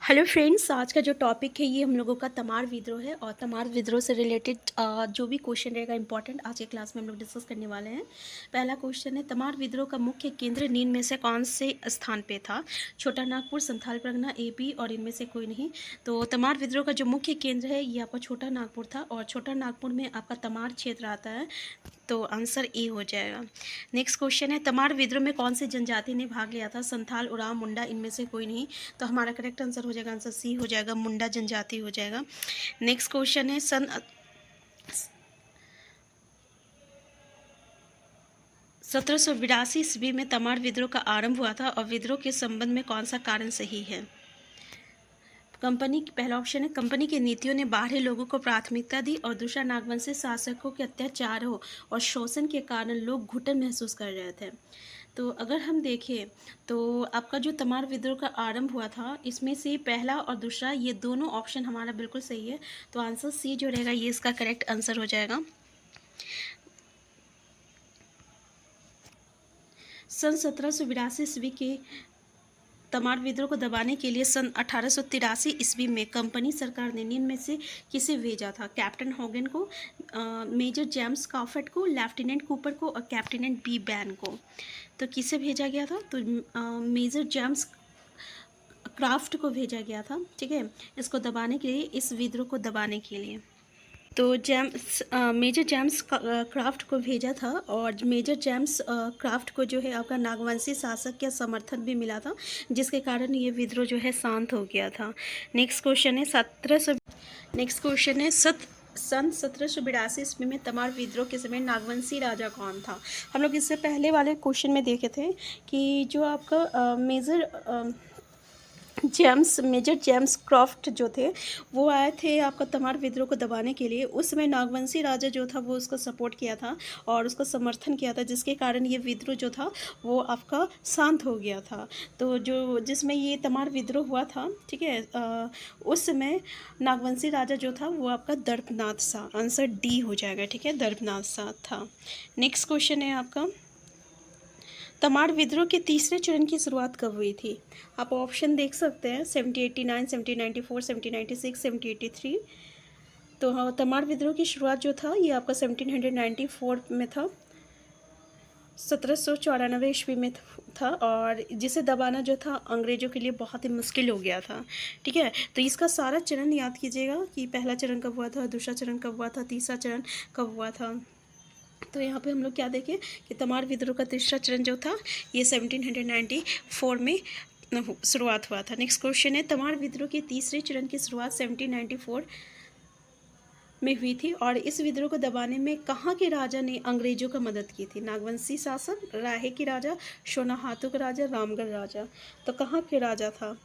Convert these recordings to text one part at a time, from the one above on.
Hello friends, आज का जो टॉपिक है ये हम लोगों का तमार विद्रोह है। और तमार विद्रोह से रिलेटेड जो भी क्वेश्चन रहेगा इंपॉर्टेंट आज के क्लास में हम लोग डिस्कस करने वाले हैं। पहला क्वेश्चन है, तमार विद्रोह का मुख्य केंद्र निम्न में से कौन से स्थान पे था? छोटा नागपुर, संथाल परगना, एपी और इनमें से कोई नहीं। तो तमार विद्रोह का जो मुख्य केंद्र है ये आपका छोटा नागपुर था और छोटा नागपुर में आपका तमार क्षेत्र आता है, तो आंसर ए हो जाएगा। नेक्स्ट क्वेश्चन है, तमार विद्रोह में कौन सी जनजाति ने भाग लिया था? संथाल, उरांव, मुंडा, इनमें से कोई नहीं। तो हमारा करेक्ट आंसर हो जाएगा, आंसर सी हो जाएगा, मुंडा जनजाति हो जाएगा। नेक्स्ट क्वेश्चन है, 1782 ईस्वी में तमार विद्रोह का आरंभ हुआ था और विद्रोह के संबंध में कौन सा कारण सही है? कंपनी, पहला ऑप्शन है, कंपनी की नीतियों ने बाहरी लोगों को प्राथमिकता दी और दूसरा, नागवंशी शासकों के अत्याचारों और शोषण के कारण लोग घुटन महसूस कर रहे थे। तो अगर हम देखें तो आपका जो तमार विद्रोह का आरंभ हुआ था इसमें से पहला और दूसरा ये दोनों ऑप्शन हमारा बिल्कुल सही है, तो आंसर सी जो रहेगा ये इसका करेक्ट आंसर हो जाएगा। सन 1782 ईस्वी के तमार विद्रोह को दबाने के लिए सन 1883 ईस्वी में कंपनी सरकार ने निम्न में से किसे भेजा था? कैप्टन हॉगन को, मेजर जेम्स कॉफेट को, लेफ्टिनेंट कूपर को और कैप्टन बी बैन को। तो किसे भेजा गया था? तो मेजर जेम्स क्राफ्ट को भेजा गया था, ठीक है, इसको दबाने के लिए, इस विद्रोह को दबाने के लिए। तो मेजर जेम्स क्राफ्ट को भेजा था और मेजर जेम्स क्राफ्ट को जो है आपका नागवंशी शासक का समर्थन भी मिला था, जिसके कारण ये विद्रोह जो है शांत हो गया था। नेक्स्ट क्वेश्चन है, सन 1782 ईस्वी में तमार विद्रोह के समय नागवंशी राजा कौन था? हम लोग इससे पहले वाले क्वेश्चन में देखे थे कि जो आपका मेजर जेम्स क्रॉफ्ट जो थे वो आए थे आपका तमार विद्रोह को दबाने के लिए। उस समय नागवंशी राजा जो था वो उसको सपोर्ट किया था और उसका समर्थन किया था, जिसके कारण ये विद्रोह जो था वो आपका शांत हो गया था। तो जो जिसमें ये तमार विद्रोह हुआ था, ठीक है, उस समय नागवंशी राजा जो था वो आपका दर्पनाथ शाह, आंसर डी हो जाएगा, ठीक है, दर्पनाथ शाह था। नेक्स्ट क्वेश्चन है आपका, तमार विद्रोह के तीसरे चरण की शुरुआत कब हुई थी? आप ऑप्शन देख सकते हैं, 1789, 1794, 1796, 1783। तो हाँ, तमार विद्रोह की शुरुआत जो था ये आपका 1794 में था, 1794 ईस्वी में था और जिसे दबाना जो था अंग्रेज़ों के लिए बहुत ही मुश्किल हो गया था, ठीक है। तो इसका सारा चरण याद कीजिएगा कि पहला चरण कब हुआ था, दूसरा चरण कब हुआ था, तीसरा चरण कब हुआ था। तो यहाँ पे हम लोग क्या देखें कि तमार विद्रोह का तीसरा चरण जो था ये 1794 में शुरुआत हुआ था। नेक्स्ट क्वेश्चन है, तमार विद्रोह के तीसरे चरण की शुरुआत 1794 में हुई थी और इस विद्रोह को दबाने में कहाँ के राजा ने अंग्रेजों का मदद की थी? नागवंशी शासक, राहे के राजा, सोनाहातू का राजा, रामगढ़ राजा। तो कहाँ के राजा था?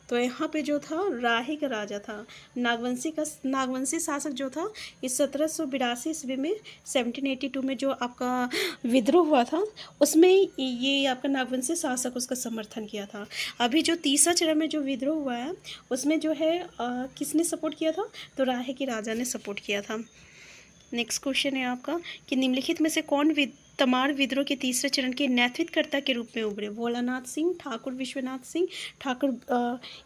तो यहाँ पे जो था राहे का राजा था। नागवंशी शासक जो था इस 1782 ईस्वी में 1782 में जो आपका विद्रोह हुआ था उसमें ये आपका नागवंशी शासक उसका समर्थन किया था। अभी जो तीसरा चरण में जो विद्रोह हुआ है उसमें जो है किसने सपोर्ट किया था? तो राहे के राजा ने सपोर्ट किया था। नेक्स्ट क्वेश्चन है आपका कि निम्नलिखित में से कौन तमार विद्रोह के तीसरे चरण के नेतृत्वकर्ता के रूप में उभरे? भोलानाथ सिंह, ठाकुर विश्वनाथ सिंह, ठाकुर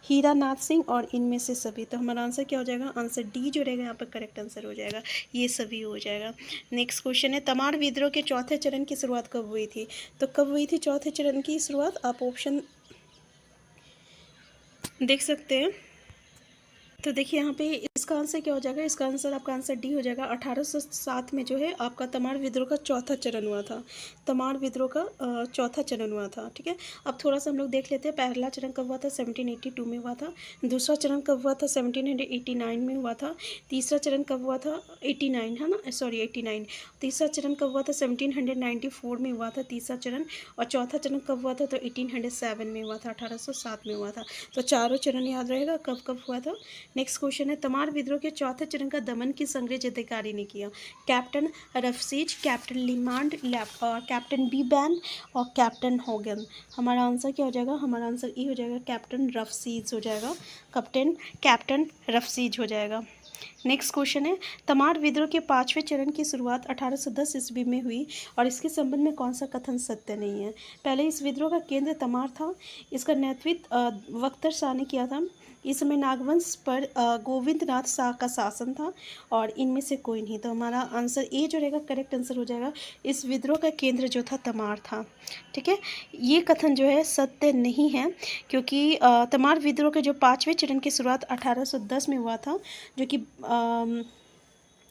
हीरानाथ सिंह और इनमें से सभी। तो हमारा आंसर क्या हो जाएगा? आंसर डी जो रहेगा यहाँ पर करेक्ट आंसर हो जाएगा, ये सभी हो जाएगा। नेक्स्ट क्वेश्चन है, तमार विद्रोह के चौथे चरण की शुरुआत कब हुई थी? तो कब हुई थी चौथे चरण की शुरुआत? आप ऑप्शन देख सकते हैं। तो देखिए यहाँ पे इसका आंसर क्या हो जाएगा? इसका आंसर आपका आंसर डी हो जाएगा। 1807 में जो है आपका तमार विद्रोह का चौथा चरण हुआ था। तमार विद्रोह का चौथा चरण हुआ था, ठीक है। अब थोड़ा सा हम लोग देख लेते हैं, पहला चरण कब हुआ था? 1782 में हुआ था। दूसरा चरण कब हुआ था? 1789 में हुआ था। तीसरा चरण कब हुआ था? 89, है ना, सॉरी 89। तीसरा चरण कब हुआ था? 1794 में हुआ था तीसरा चरण। और चौथा चरण कब हुआ था? तो 1807 में हुआ था, 1807 में हुआ था। तो चारों चरण याद रहेगा कब कब हुआ था। नेक्स्ट क्वेश्चन है, तमार विद्रोह के चौथे चरण का दमन किस अंग्रेज अधिकारी ने किया? कैप्टन रफसीज, कैप्टन लिमांड, कैप्टन बी बैन और कैप्टन हॉगन। हमारा आंसर क्या हो जाएगा? हमारा आंसर ई हो जाएगा, कैप्टन रफसीज हो जाएगा, कैप्टन रफसीज हो जाएगा। नेक्स्ट क्वेश्चन है, तमार विद्रोह के 5वें चरण की शुरुआत 1810 ईस्वी में हुई और इसके संबंध में कौन सा कथन सत्य नहीं है। पहले इस विद्रोह का केंद्र तमार था। इसका नेतृत्व बख्तर शाह ने किया था। इस समय नागवंश पर गोविंद नाथ शाह का शासन था और इनमें से कोई नहीं। तो हमारा आंसर ए जो रहेगा करेक्ट आंसर हो जाएगा। इस विद्रोह का केंद्र जो था तमार था। ठीक है, ये कथन जो है सत्य नहीं है, क्योंकि तमार विद्रोह के जो 5वें चरण की शुरुआत 1810 में हुआ था, जो कि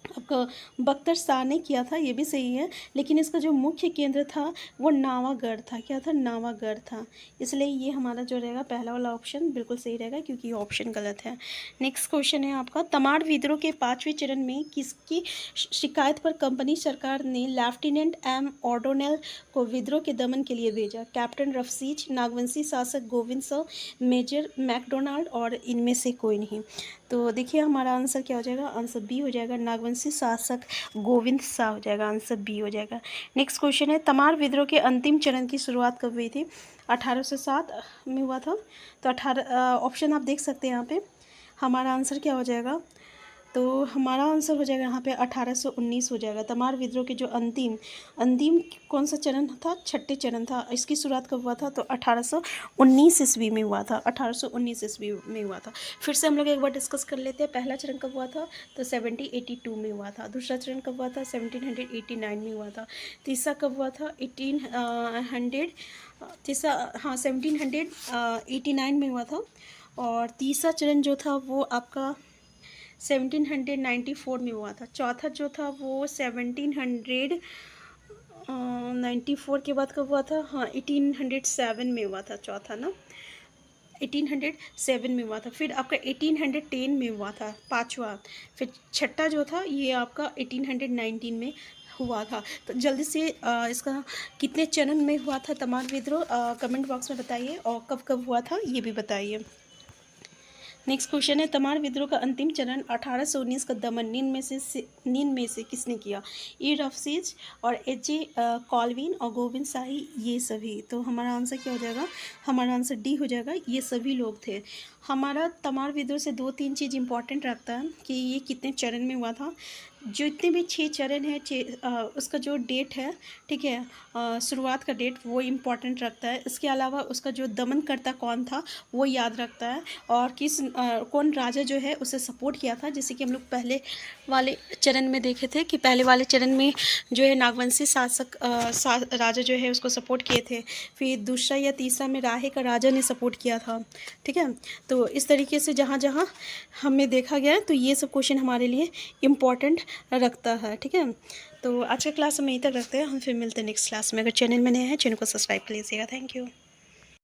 आपका बख्तर शाह ने किया था, ये भी सही है। लेकिन इसका जो मुख्य केंद्र था वो नावागढ़ था। क्या था? नावागढ़ था। इसलिए ये हमारा जो रहेगा पहला वाला ऑप्शन बिल्कुल सही रहेगा, क्योंकि ये ऑप्शन गलत है। नेक्स्ट क्वेश्चन है आपका, तमाड़ विद्रोह के 5वें चरण में किसकी शिकायत पर कंपनी सरकार ने लेफ्टिनेंट एम ऑडोनेल को विद्रोह के दमन के लिए भेजा? कैप्टन रफसीज, नागवंशी शासक गोविंद शाह, मेजर मैकडोनाल्ड और इनमें से कोई नहीं। तो देखिए हमारा आंसर क्या हो जाएगा? आंसर बी हो जाएगा, नागवंशी शासक गोविंद शाह हो जाएगा। आंसर बी हो जाएगा। नेक्स्ट क्वेश्चन है, तमार विद्रोह के अंतिम चरण की शुरुआत कब हुई थी? 1807 में हुआ था। तो 18 ऑप्शन आप देख सकते हैं यहाँ पे। हमारा आंसर क्या हो जाएगा? तो हमारा आंसर हो जाएगा यहाँ पे 1819 हो जाएगा। तमार विद्रोह के जो अंतिम कौन सा चरण था? 6ठे चरण था। इसकी शुरुआत कब हुआ था? तो 1819 ईस्वी में हुआ था। 1819 ईस्वी में हुआ था। फिर से हम लोग एक बार डिस्कस कर लेते हैं। पहला चरण कब हुआ था? तो 1782 में हुआ था। दूसरा चरण कब हुआ था? 1789 में हुआ था। तीसरा कब हुआ था? 1789 में हुआ था। और तीसरा चरण जो था वो आपका 1794 में हुआ था। चौथा जो था वो 1794 के बाद कब हुआ था? हाँ, 1807 में हुआ था चौथा ना, 1807 में हुआ था। फिर आपका 1810 में हुआ था पाँचवा। फिर छठा जो था ये आपका 1819 में हुआ था। तो जल्दी से इसका कितने चरण में हुआ था तमार विद्रोह कमेंट बॉक्स में बताइए, और कब कब हुआ था ये भी बताइए। नेक्स्ट क्वेश्चन है, तमार विद्रोह का अंतिम चरण 1819 का दमन नींद में से किसने किया? ई रफसीज और एच.जे. कॉल्विन और गोविंद शाही, ये सभी। तो हमारा आंसर क्या हो जाएगा? हमारा आंसर डी हो जाएगा, ये सभी लोग थे। हमारा तमार विद्रोह से 2-3 चीज़ इंपॉर्टेंट रखता है कि ये कितने चरण में हुआ था। जितने भी 6 चरण है, उसका जो डेट है, ठीक है, शुरुआत का डेट वो इम्पॉर्टेंट रखता है। इसके अलावा उसका जो दमनकर्ता कौन था वो याद रखता है, और कौन राजा जो है उसे सपोर्ट किया था। जैसे कि हम लोग पहले वाले चरण में देखे थे कि पहले वाले चरण में जो है नागवंशी शासक राजा जो है उसको सपोर्ट किए थे। फिर दूसरा या तीसरा में राहे का राजा ने सपोर्ट किया था। ठीक है, तो इस तरीके से जहाँ जहाँ हमें देखा गया है, तो ये सब क्वेश्चन हमारे लिए इम्पॉर्टेंट रखता है। ठीक है, तो आज का क्लास हम यहीं तक रखते हैं। हम फिर मिलते हैं नेक्स्ट क्लास में। अगर चैनल में नए हैं, चैनल को सब्सक्राइब कर लीजिएगा। Thank you.